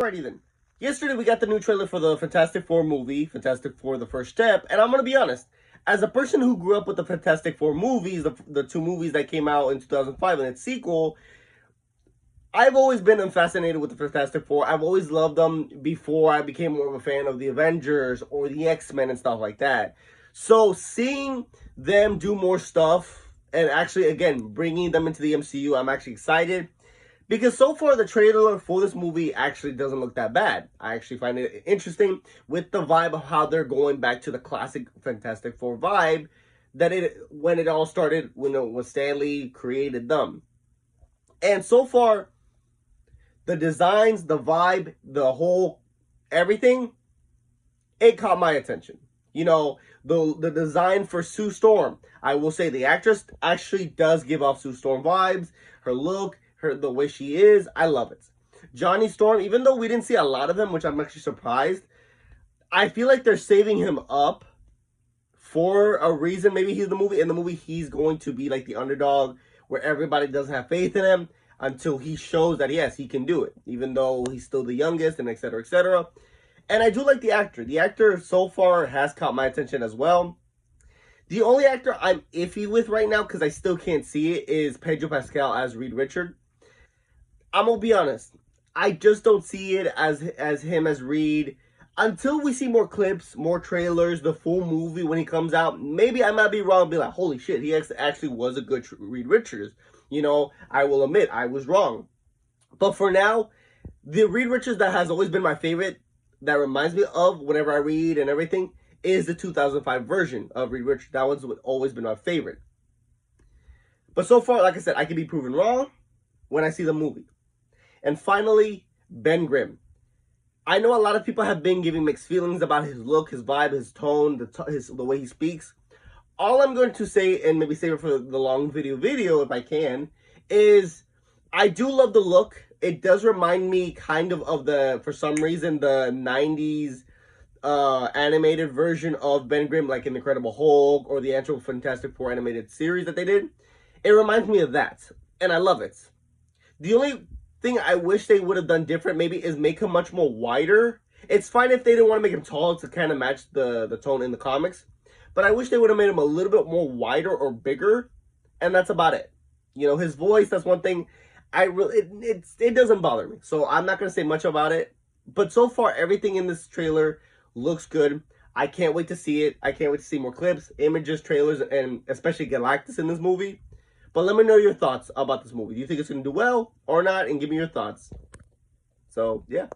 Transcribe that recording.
Alrighty then. Yesterday we got the new trailer for the Fantastic Four movie, Fantastic Four: The First Step, and I'm gonna be honest. As a person who grew up with the Fantastic Four movies, the two movies that came out in 2005 and its sequel, I've always been fascinated with the Fantastic Four. I've always loved them before I became more of a fan of the Avengers or the X-Men and stuff like that. So seeing them do more stuff and actually, again, bringing them into the MCU, I'm actually excited. Because so far, the trailer for this movie actually doesn't look that bad. I actually find it interesting with the vibe of how they're going back to the classic Fantastic Four vibe when it all started, when Stan Lee created them. And so far, the designs, the vibe, the whole everything, it caught my attention. The design for Sue Storm. I will say the actress actually does give off Sue Storm vibes. Her look, the way she is, I love it. Johnny Storm, even though we didn't see a lot of him, which I'm actually surprised, I feel like they're saving him up for a reason. Maybe in the movie he's going to be like the underdog where everybody doesn't have faith in him until he shows that yes, he can do it, even though he's still the youngest and etc. etc. And I do like the actor. The actor so far has caught my attention as well. The only actor I'm iffy with right now, because I still can't see it, is Pedro Pascal as Reed Richards. I'm gonna be honest. I just don't see it as him as Reed until we see more clips, more trailers, the full movie when he comes out. Maybe I might be wrong and be like, holy shit, he actually was a good Reed Richards. I will admit I was wrong. But for now, the Reed Richards that has always been my favorite, that reminds me of whenever I read and everything, is the 2005 version of Reed Richards. That one's always been my favorite. But so far, like I said, I can be proven wrong when I see the movie. And finally, Ben Grimm. I know a lot of people have been giving mixed feelings about his look, his vibe, his tone, the way he speaks. All I'm going to say, and maybe save it for the long video if I can, is I do love the look. It does remind me kind of for some reason, the 90s animated version of Ben Grimm, like in Incredible Hulk or the actual Fantastic Four animated series that they did. It reminds me of that, and I love it. The only thing I wish they would have done different maybe is make him much more wider. It's fine if they didn't want to make him tall to kind of match the tone in the comics, but I wish they would have made him a little bit more wider or bigger, and that's about it. His voice, that's one thing it doesn't bother me, so I'm not going to say much about it. But so far, everything in this trailer looks good. I can't wait to see it. I can't wait to see more clips, images, trailers, and especially Galactus in this movie. But let me know your thoughts about this movie. Do you think it's going to do well or not? And give me your thoughts. So, yeah.